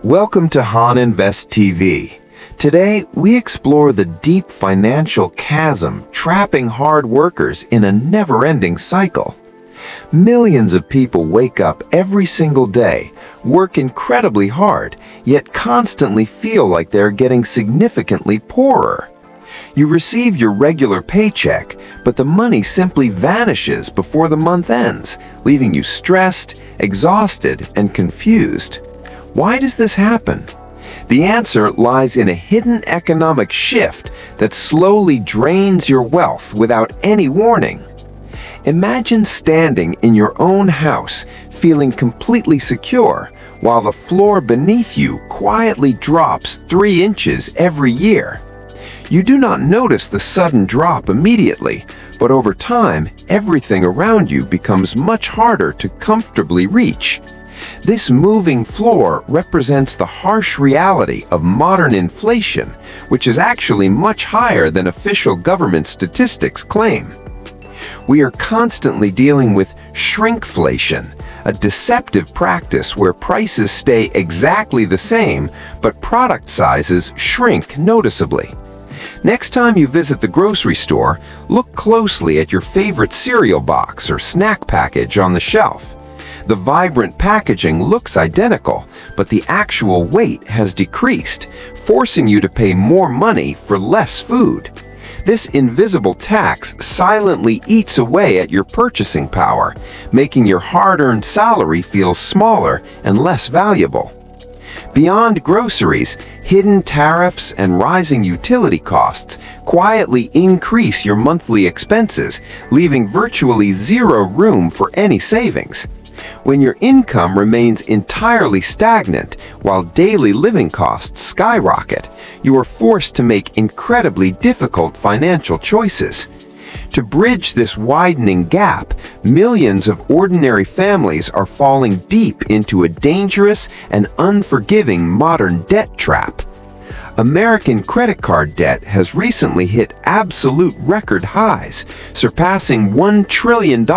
Welcome to Han Invest TV. Today, we explore the deep financial chasm trapping hard workers in a never-ending cycle. Millions of people wake up every single day, work incredibly hard, yet constantly feel like they're getting significantly poorer. You receive your regular paycheck, but the money simply vanishes before the month ends, leaving you stressed, exhausted, and confused. Why does this happen? The answer lies in a hidden economic shift that slowly drains your wealth without any warning. Imagine standing in your own house, feeling completely secure, while the floor beneath you quietly drops 3 inches every year. You do not notice the sudden drop immediately, but over time, everything around you becomes much harder to comfortably reach. This moving floor represents the harsh reality of modern inflation, which is actually much higher than official government statistics claim. We are constantly dealing with shrinkflation, a deceptive practice where prices stay exactly the same, but product sizes shrink noticeably. Next time you visit the grocery store, look closely at your favorite cereal box or snack package on the shelf. The vibrant packaging looks identical, but the actual weight has decreased, forcing you to pay more money for less food. This invisible tax silently eats away at your purchasing power, making your hard-earned salary feel smaller and less valuable. Beyond groceries, hidden tariffs and rising utility costs quietly increase your monthly expenses, leaving virtually zero room for any savings. When your income remains entirely stagnant while daily living costs skyrocket, you are forced to make incredibly difficult financial choices. To bridge this widening gap, millions of ordinary families are falling deep into a dangerous and unforgiving modern debt trap. American credit card debt has recently hit absolute record highs, surpassing $1 trillion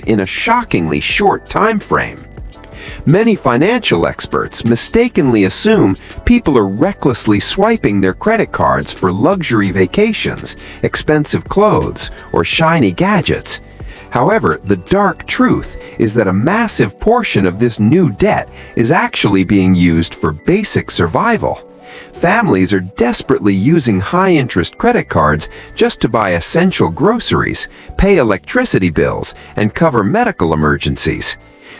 in a shockingly short time frame. Many financial experts mistakenly assume people are recklessly swiping their credit cards for luxury vacations, expensive clothes, or shiny gadgets. However, the dark truth is that a massive portion of this new debt is actually being used for basic survival. Families are desperately using high-interest credit cards just to buy essential groceries, pay electricity bills, and cover medical emergencies.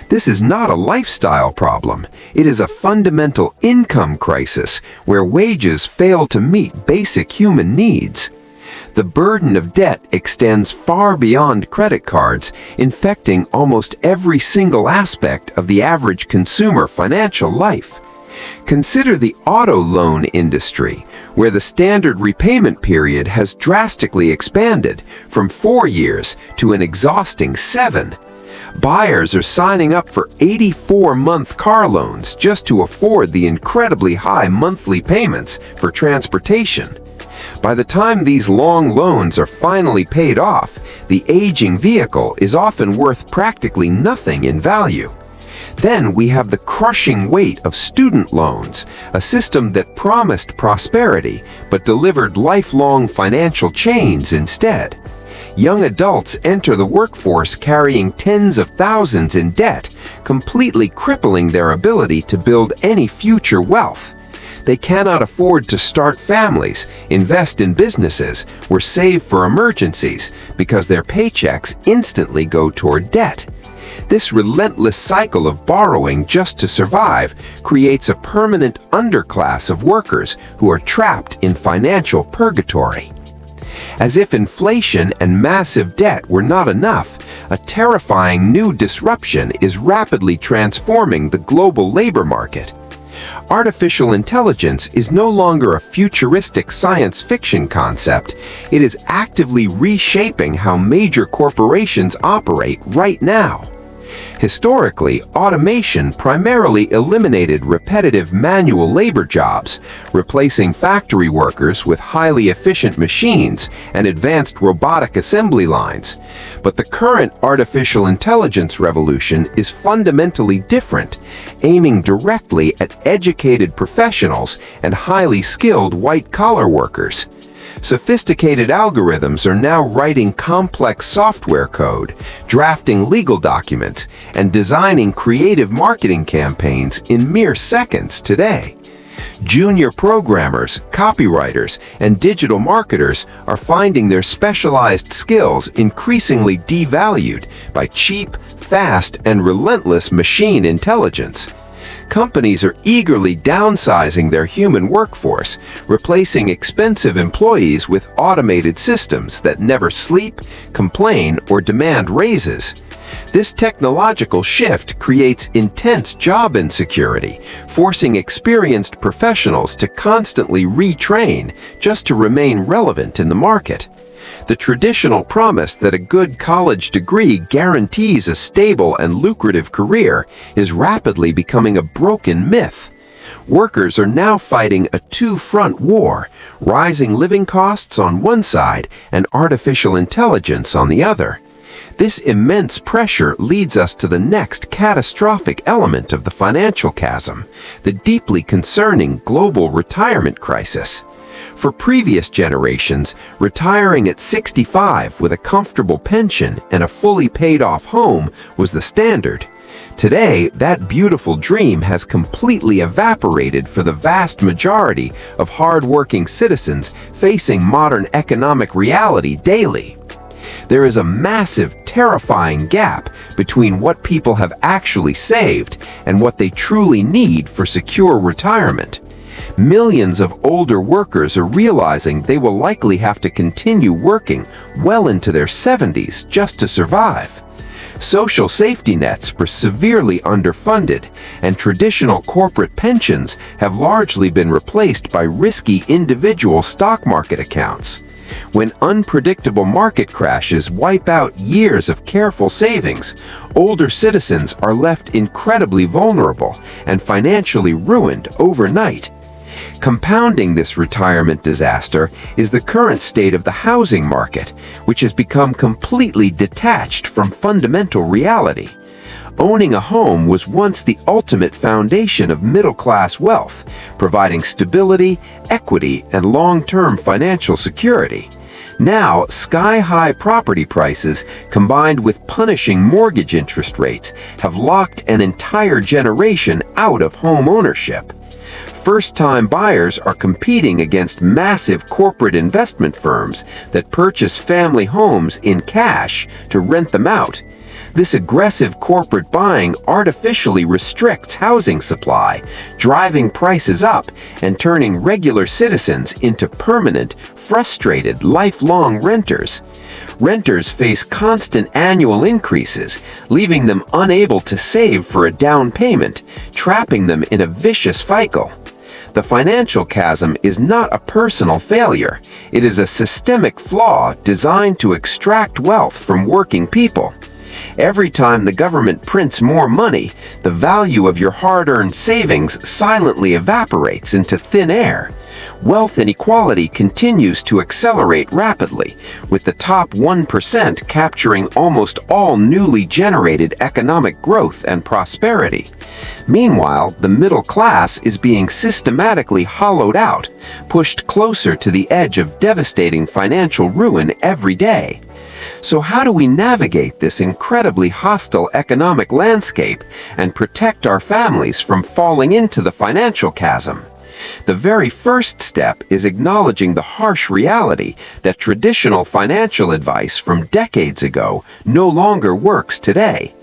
This is not a lifestyle problem. It is a fundamental income crisis where wages fail to meet basic human needs. The burden of debt extends far beyond credit cards, infecting almost every single aspect of the average consumer financial life. Consider the auto loan industry, where the standard repayment period has drastically expanded from 4 years to an exhausting 7. Buyers are signing up for 84-month car loans just to afford the incredibly high monthly payments for transportation. By the time these long loans are finally paid off, the aging vehicle is often worth practically nothing in value. Then we have the crushing weight of student loans, a system that promised prosperity but delivered lifelong financial chains instead. Young adults enter the workforce carrying tens of thousands in debt, completely crippling their ability to build any future wealth. They cannot afford to start families, invest in businesses, or save for emergencies because their paychecks instantly go toward debt. This relentless cycle of borrowing just to survive creates a permanent underclass of workers who are trapped in financial purgatory. As if inflation and massive debt were not enough, a terrifying new disruption is rapidly transforming the global labor market. Artificial intelligence is no longer a futuristic science fiction concept. It is actively reshaping how major corporations operate right now. Historically, automation primarily eliminated repetitive manual labor jobs, replacing factory workers with highly efficient machines and advanced robotic assembly lines. But the current artificial intelligence revolution is fundamentally different, aiming directly at educated professionals and highly skilled white-collar workers. Sophisticated algorithms are now writing complex software code, drafting legal documents, and designing creative marketing campaigns in mere seconds today. Junior programmers, copywriters, and digital marketers are finding their specialized skills increasingly devalued by cheap, fast, and relentless machine intelligence. Companies are eagerly downsizing their human workforce, replacing expensive employees with automated systems that never sleep, complain, or demand raises. This technological shift creates intense job insecurity, forcing experienced professionals to constantly retrain just to remain relevant in the market. The traditional promise that a good college degree guarantees a stable and lucrative career is rapidly becoming a broken myth. Workers are now fighting a two-front war, rising living costs on one side and artificial intelligence on the other. This immense pressure leads us to the next catastrophic element of the financial chasm, the deeply concerning global retirement crisis. For previous generations, retiring at 65 with a comfortable pension and a fully paid-off home was the standard. Today, that beautiful dream has completely evaporated for the vast majority of hard-working citizens facing modern economic reality daily. There is a massive, terrifying gap between what people have actually saved and what they truly need for secure retirement. Millions of older workers are realizing they will likely have to continue working well into their 70s just to survive. Social safety nets were severely underfunded, and traditional corporate pensions have largely been replaced by risky individual stock market accounts. When unpredictable market crashes wipe out years of careful savings, older citizens are left incredibly vulnerable and financially ruined overnight. Compounding this retirement disaster is the current state of the housing market, which has become completely detached from fundamental reality. Owning a home was once the ultimate foundation of middle-class wealth, providing stability, equity, and long-term financial security. Now, sky-high property prices, combined with punishing mortgage interest rates, have locked an entire generation out of home ownership. First-time buyers are competing against massive corporate investment firms that purchase family homes in cash to rent them out. This aggressive corporate buying artificially restricts housing supply, driving prices up and turning regular citizens into permanent, frustrated, lifelong renters. Renters face constant annual increases, leaving them unable to save for a down payment, trapping them in a vicious cycle. The financial chasm is not a personal failure. It is a systemic flaw designed to extract wealth from working people. Every time the government prints more money, the value of your hard-earned savings silently evaporates into thin air. Wealth inequality continues to accelerate rapidly, with the top 1% capturing almost all newly generated economic growth and prosperity. Meanwhile, the middle class is being systematically hollowed out, pushed closer to the edge of devastating financial ruin every day. So how do we navigate this incredibly hostile economic landscape and protect our families from falling into the financial chasm? The very first step is acknowledging the harsh reality that traditional financial advice from decades ago no longer works today.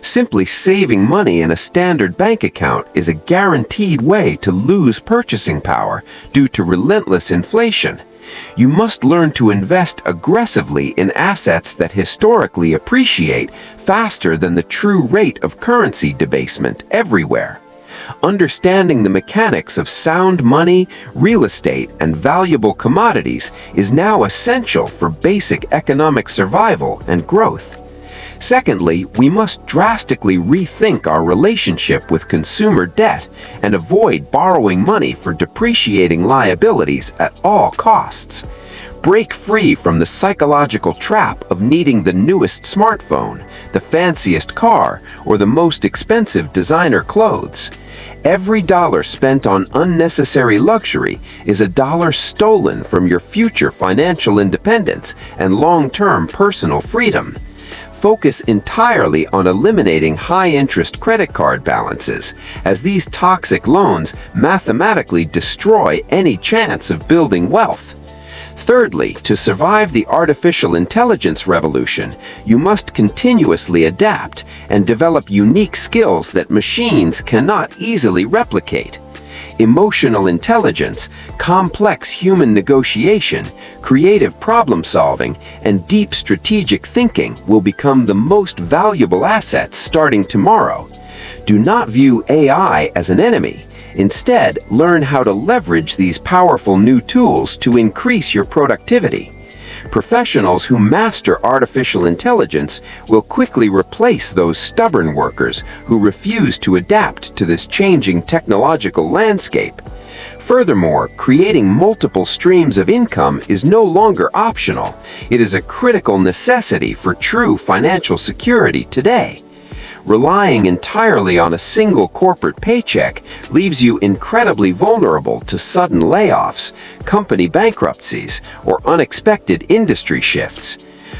Simply saving money in a standard bank account is a guaranteed way to lose purchasing power due to relentless inflation. You must learn to invest aggressively in assets that historically appreciate faster than the true rate of currency debasement everywhere. Understanding the mechanics of sound money, real estate, and valuable commodities is now essential for basic economic survival and growth. Secondly, we must drastically rethink our relationship with consumer debt and avoid borrowing money for depreciating liabilities at all costs. Break free from the psychological trap of needing the newest smartphone, the fanciest car, or the most expensive designer clothes. Every dollar spent on unnecessary luxury is a dollar stolen from your future financial independence and long-term personal freedom. Focus entirely on eliminating high-interest credit card balances, as these toxic loans mathematically destroy any chance of building wealth. Thirdly, to survive the artificial intelligence revolution, you must continuously adapt and develop unique skills that machines cannot easily replicate. Emotional intelligence, complex human negotiation, creative problem-solving, and deep strategic thinking will become the most valuable assets starting tomorrow. Do not view AI as an enemy. Instead, learn how to leverage these powerful new tools to increase your productivity. Professionals who master artificial intelligence will quickly replace those stubborn workers who refuse to adapt to this changing technological landscape. Furthermore, creating multiple streams of income is no longer optional. It is a critical necessity for true financial security today. Relying entirely on a single corporate paycheck leaves you incredibly vulnerable to sudden layoffs, company bankruptcies, or unexpected industry shifts.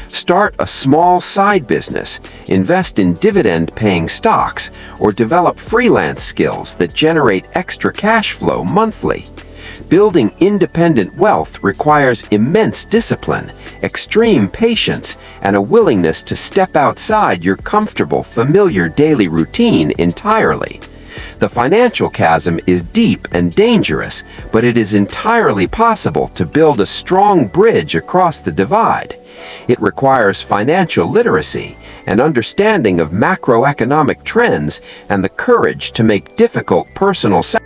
Start a small side business, invest in dividend-paying stocks, or develop freelance skills that generate extra cash flow monthly. Building independent wealth requires immense discipline, extreme patience, and a willingness to step outside your comfortable, familiar daily routine entirely. The financial chasm is deep and dangerous, but it is entirely possible to build a strong bridge across the divide. It requires financial literacy, an understanding of macroeconomic trends, and the courage to make difficult personal sacrifices